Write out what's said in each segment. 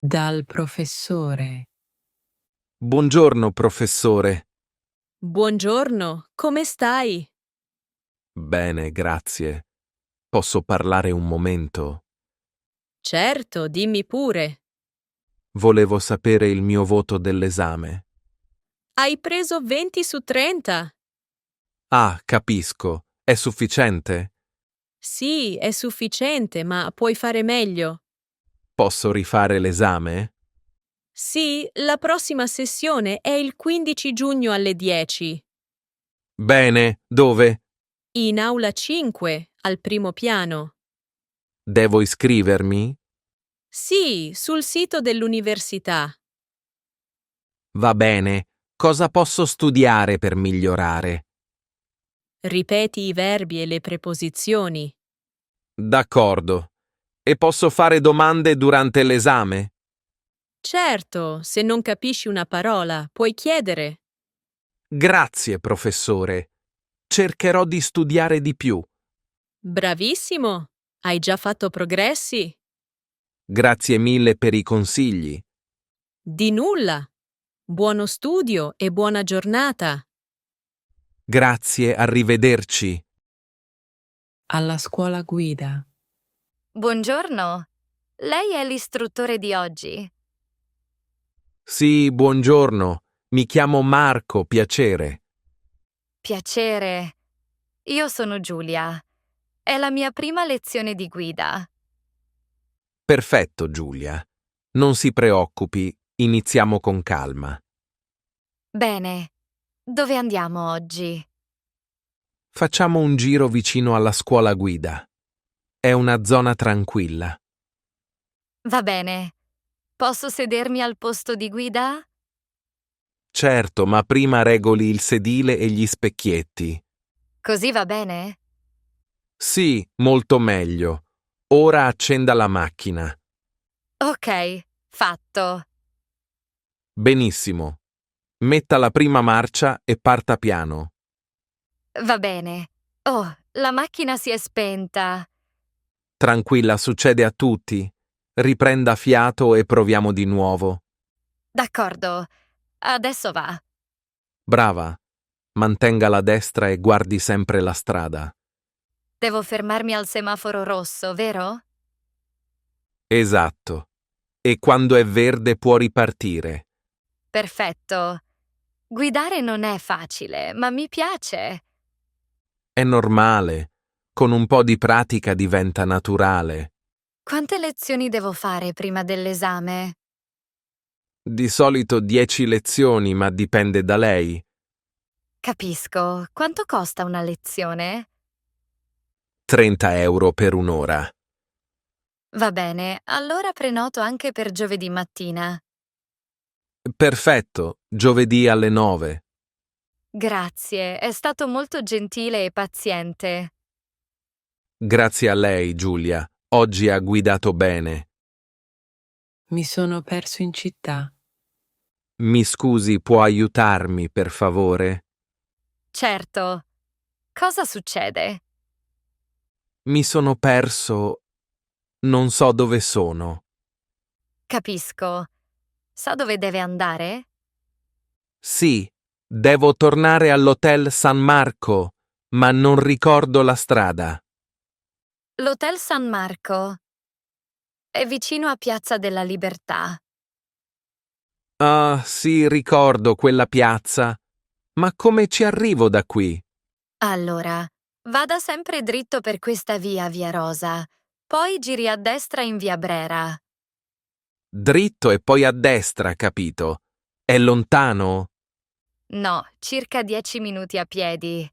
Dal professore. Buongiorno, professore. Buongiorno, come stai? Bene, grazie. Posso parlare un momento? Certo, dimmi pure. Volevo sapere il mio voto dell'esame. Hai preso 20 su 30? Ah, capisco. È sufficiente? Sì, è sufficiente, ma puoi fare meglio. Posso rifare l'esame? Sì, la prossima sessione è il 15 giugno alle 10. Bene, dove? In aula 5, al primo piano. Devo iscrivermi? Sì, sul sito dell'università. Va bene. Cosa posso studiare per migliorare? Ripeti i verbi e le preposizioni. D'accordo. E posso fare domande durante l'esame? Certo, se non capisci una parola, puoi chiedere. Grazie, professore. Cercherò di studiare di più. Bravissimo! Hai già fatto progressi? Grazie mille per i consigli. Di nulla! Buono studio e buona giornata! Grazie, arrivederci. Alla scuola guida. Buongiorno, lei è l'istruttore di oggi. Sì, buongiorno. Mi chiamo Marco, piacere. Piacere. Io sono Giulia. È la mia prima lezione di guida. Perfetto, Giulia. Non si preoccupi, iniziamo con calma. Bene, dove andiamo oggi? Facciamo un giro vicino alla scuola guida. È una zona tranquilla. Va bene. Posso sedermi al posto di guida? Certo, ma prima regoli il sedile e gli specchietti. Così va bene? Sì, molto meglio. Ora accenda la macchina. Ok, fatto. Benissimo. Metta la prima marcia e parta piano. Va bene. Oh, la macchina si è spenta. Tranquilla, succede a tutti. Riprenda fiato e proviamo di nuovo. D'accordo. Adesso va. Brava. Mantenga la destra e guardi sempre la strada. Devo fermarmi al semaforo rosso, vero? Esatto. E quando è verde può ripartire. Perfetto. Guidare non è facile, ma mi piace. È normale. Con un po' di pratica diventa naturale. Quante lezioni devo fare prima dell'esame? Di solito 10 lezioni, ma dipende da lei. Capisco. Quanto costa una lezione? 30 € per un'ora. Va bene, allora prenoto anche per giovedì mattina. Perfetto. Giovedì alle 9. Grazie, è stato molto gentile e paziente. Grazie a lei, Giulia. Oggi ha guidato bene. Mi sono perso in città. Mi scusi, può aiutarmi, per favore? Certo. Cosa succede? Mi sono perso. Non so dove sono. Capisco. Sa dove deve andare? Sì, devo tornare all'Hotel San Marco, ma non ricordo la strada. L'Hotel San Marco. È vicino a Piazza della Libertà. Ah, sì, ricordo quella piazza. Ma come ci arrivo da qui? Allora, vada sempre dritto per questa via Rosa. Poi giri a destra in via Brera. Dritto e poi a destra, capito? È lontano? No, circa 10 minuti a piedi.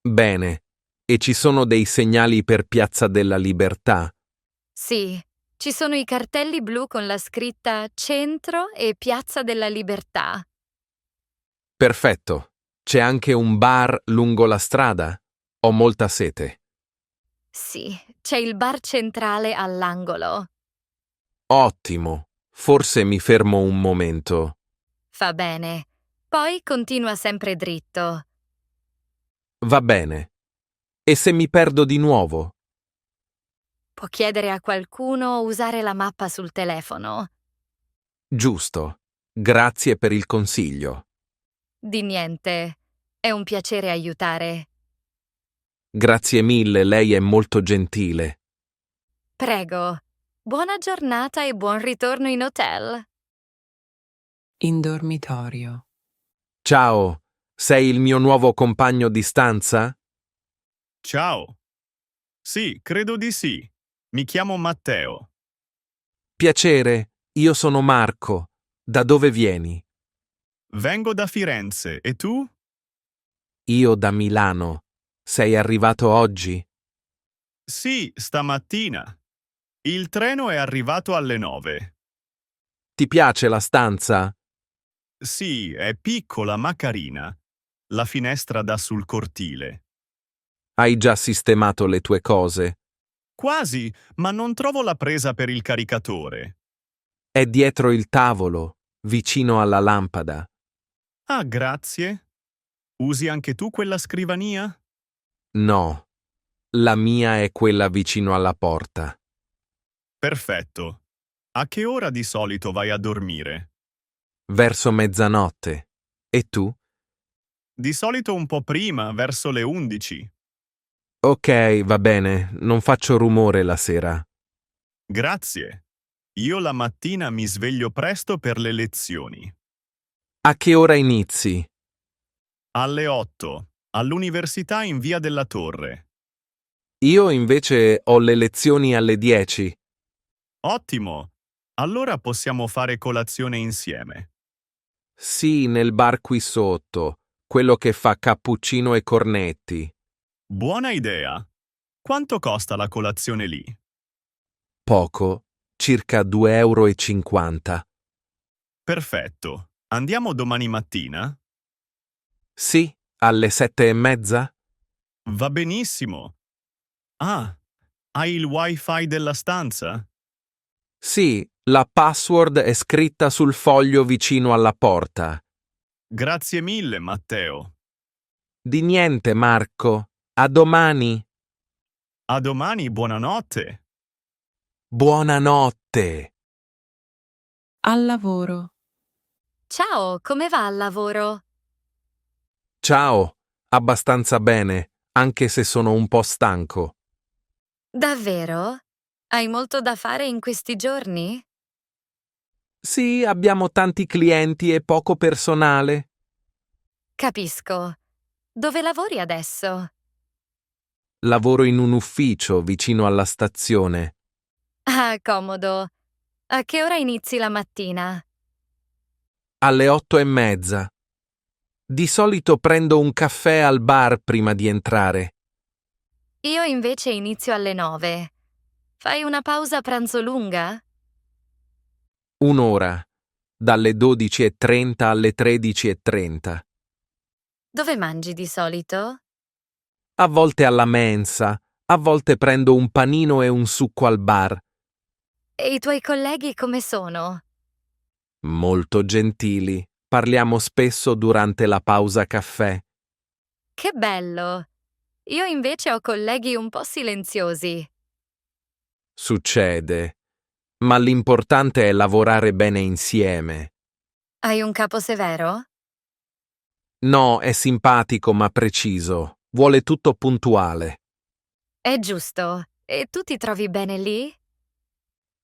Bene. E ci sono dei segnali per Piazza della Libertà? Sì, ci sono i cartelli blu con la scritta Centro e Piazza della Libertà. Perfetto. C'è anche un bar lungo la strada? Ho molta sete. Sì, c'è il bar centrale all'angolo. Ottimo. Forse mi fermo un momento. Fa bene. Poi continua sempre dritto. Va bene. E se mi perdo di nuovo? Può chiedere a qualcuno o usare la mappa sul telefono. Giusto. Grazie per il consiglio. Di niente. È un piacere aiutare. Grazie mille, lei è molto gentile. Prego. Buona giornata e buon ritorno in hotel. In dormitorio. Ciao, sei il mio nuovo compagno di stanza? Ciao. Sì, credo di sì. Mi chiamo Matteo. Piacere, io sono Marco. Da dove vieni? Vengo da Firenze e tu? Io da Milano. Sei arrivato oggi? Sì, stamattina. Il treno è arrivato alle 9. Ti piace la stanza? Sì, è piccola ma carina. La finestra dà sul cortile. Hai già sistemato le tue cose? Quasi, ma non trovo la presa per il caricatore. È dietro il tavolo, vicino alla lampada. Ah, grazie. Usi anche tu quella scrivania? No, la mia è quella vicino alla porta. Perfetto. A che ora di solito vai a dormire? Verso mezzanotte. E tu? Di solito un po' prima, verso le 11. Ok, va bene, non faccio rumore la sera. Grazie. Io la mattina mi sveglio presto per le lezioni. A che ora inizi? Alle 8, all'università in Via della Torre. Io invece ho le lezioni alle 10. Ottimo! Allora possiamo fare colazione insieme. Sì, nel bar qui sotto, quello che fa cappuccino e cornetti. Buona idea! Quanto costa la colazione lì? Poco, circa 2,50 euro. Perfetto. Andiamo domani mattina? Sì, alle 7:30? Va benissimo. Ah, hai il wifi della stanza? Sì, la password è scritta sul foglio vicino alla porta. Grazie mille, Matteo. Di niente, Marco. A domani. A domani, buonanotte. Buonanotte. Al lavoro. Ciao, come va al lavoro? Ciao, abbastanza bene, anche se sono un po' stanco. Davvero? Hai molto da fare in questi giorni? Sì, abbiamo tanti clienti e poco personale. Capisco. Dove lavori adesso? Lavoro in un ufficio vicino alla stazione. Ah, comodo. A che ora inizi la mattina? Alle 8:30. Di solito prendo un caffè al bar prima di entrare. Io invece inizio alle 9. Fai una pausa pranzo lunga? Un'ora, dalle 12:30 alle 13:30. Dove mangi di solito? A volte alla mensa, a volte prendo un panino e un succo al bar. E i tuoi colleghi come sono? Molto gentili. Parliamo spesso durante la pausa caffè. Che bello! Io invece ho colleghi un po' silenziosi. Succede. Ma l'importante è lavorare bene insieme. Hai un capo severo? No, è simpatico ma preciso. Vuole tutto puntuale. È giusto. E tu ti trovi bene lì?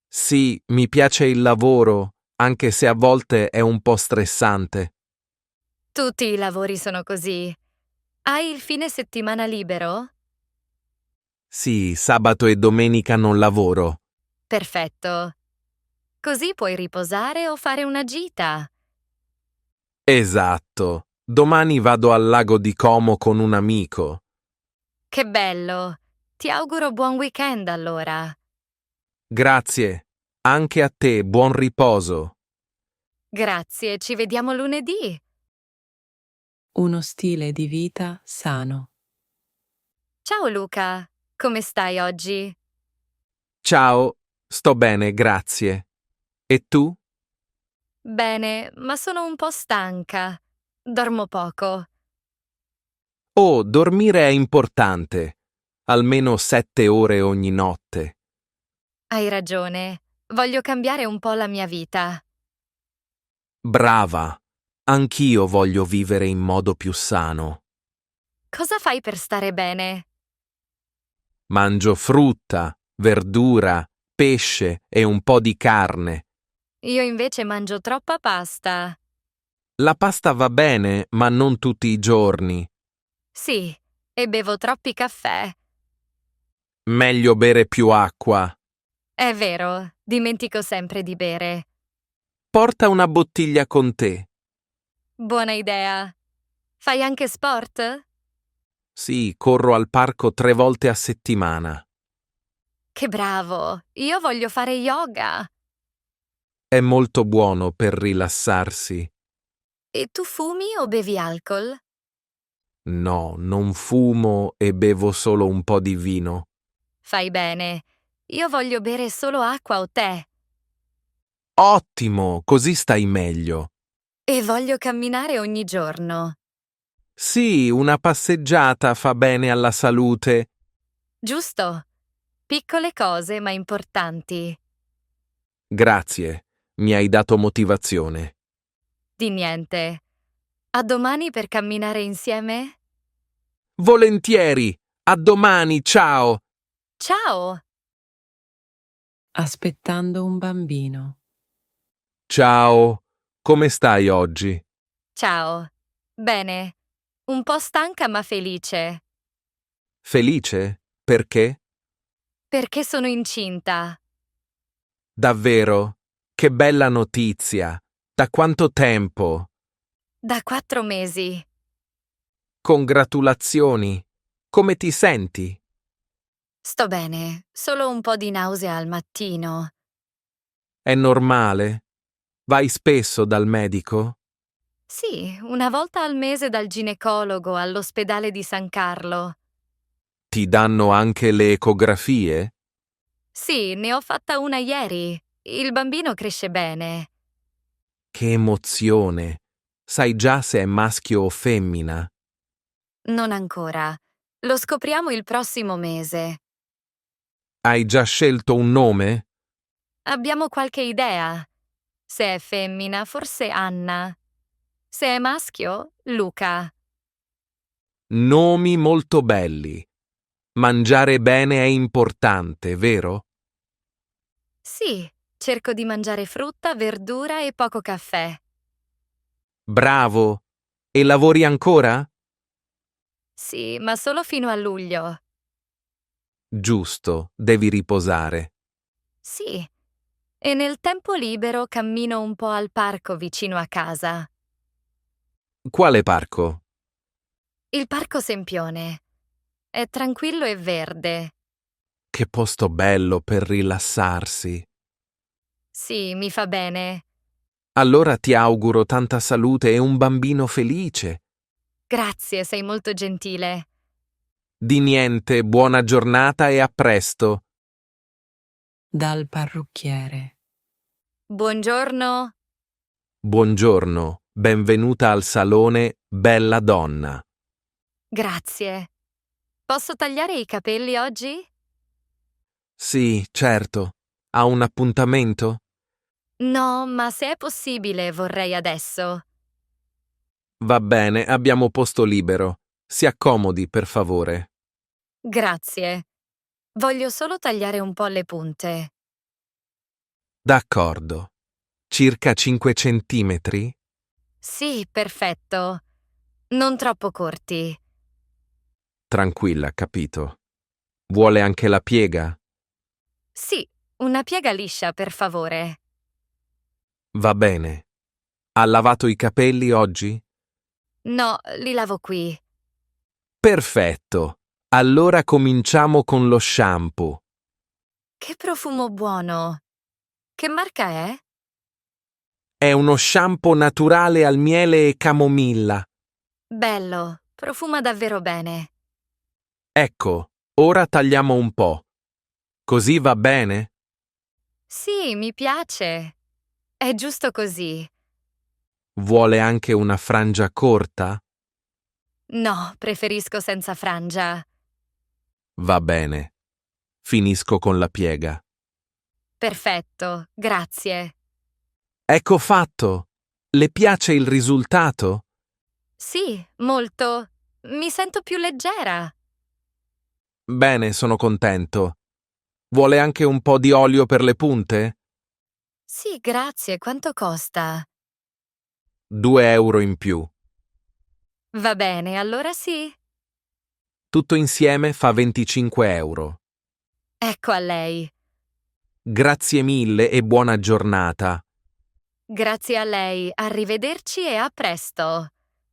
Sì, mi piace il lavoro, anche se a volte è un po' stressante. Tutti i lavori sono così. Hai il fine settimana libero? Sì, sabato e domenica non lavoro. Perfetto. Così puoi riposare o fare una gita. Esatto. Domani vado al lago di Como con un amico. Che bello! Ti auguro buon weekend allora. Grazie. Anche a te, buon riposo. Grazie, ci vediamo lunedì. Uno stile di vita sano. Ciao Luca, come stai oggi? Ciao, sto bene, grazie. E tu? Bene, ma sono un po' stanca. Dormo poco. Oh, dormire è importante. Almeno 7 ore ogni notte. Hai ragione. Voglio cambiare un po' la mia vita. Brava! Anch'io voglio vivere in modo più sano. Cosa fai per stare bene? Mangio frutta, verdura, pesce e un po' di carne. Io invece mangio troppa pasta. La pasta va bene, ma non tutti i giorni. Sì, e bevo troppi caffè. Meglio bere più acqua. È vero, dimentico sempre di bere. Porta una bottiglia con te. Buona idea. Fai anche sport? Sì, corro al parco 3 volte a settimana. Che bravo! Io voglio fare yoga. È molto buono per rilassarsi. E tu fumi o bevi alcol? No, non fumo e bevo solo un po' di vino. Fai bene. Io voglio bere solo acqua o tè. Ottimo, così stai meglio. E voglio camminare ogni giorno. Sì, una passeggiata fa bene alla salute. Giusto? Piccole cose ma importanti. Grazie, mi hai dato motivazione. Di niente. A domani per camminare insieme? Volentieri! A domani, ciao! Ciao! Aspettando un bambino. Ciao! Come stai oggi? Ciao. Bene. Un po' stanca ma felice. Felice? Perché? Perché sono incinta. Davvero? Che bella notizia! Da quanto tempo? Da 4 mesi. Congratulazioni! Come ti senti? Sto bene, solo un po' di nausea al mattino. È normale? Vai spesso dal medico? Sì, una volta al mese dal ginecologo all'ospedale di San Carlo. Ti danno anche le ecografie? Sì, ne ho fatta una ieri. Il bambino cresce bene. Che emozione! Sai già se è maschio o femmina? Non ancora. Lo scopriamo il prossimo mese. Hai già scelto un nome? Abbiamo qualche idea. Se è femmina, forse Anna. Se è maschio, Luca. Nomi molto belli. Mangiare bene è importante, vero? Sì, cerco di mangiare frutta, verdura e poco caffè. Bravo! E lavori ancora? Sì, ma solo fino a luglio. Giusto, devi riposare. Sì. E nel tempo libero cammino un po' al parco vicino a casa. Quale parco? Il Parco Sempione. È tranquillo e verde. Che posto bello per rilassarsi. Sì, mi fa bene. Allora ti auguro tanta salute e un bambino felice. Grazie, sei molto gentile. Di niente, buona giornata e a presto. Dal parrucchiere. Buongiorno. Buongiorno, benvenuta al salone, bella donna. Grazie. Posso tagliare i capelli oggi? Sì, certo. Ha un appuntamento? No, ma se è possibile vorrei adesso. Va bene, abbiamo posto libero. Si accomodi, per favore. Grazie. Voglio solo tagliare un po' le punte. D'accordo. Circa 5 centimetri? Sì, perfetto. Non troppo corti. Tranquilla, capito. Vuole anche la piega? Sì, una piega liscia, per favore. Va bene. Ha lavato i capelli oggi? No, li lavo qui. Perfetto. Allora cominciamo con lo shampoo. Che profumo buono. Che marca è? È uno shampoo naturale al miele e camomilla. Bello, profuma davvero bene. Ecco, ora tagliamo un po'. Così va bene? Sì, mi piace. È giusto così. Vuole anche una frangia corta? No, preferisco senza frangia. Va bene. Finisco con la piega. Perfetto, grazie. Ecco fatto. Le piace il risultato? Sì, molto. Mi sento più leggera. Bene, sono contento. Vuole anche un po' di olio per le punte? Sì, grazie. Quanto costa? 2 € in più. Va bene, allora sì. Tutto insieme fa 25 €. Ecco a lei. Grazie mille e buona giornata. Grazie a lei. Arrivederci e a presto.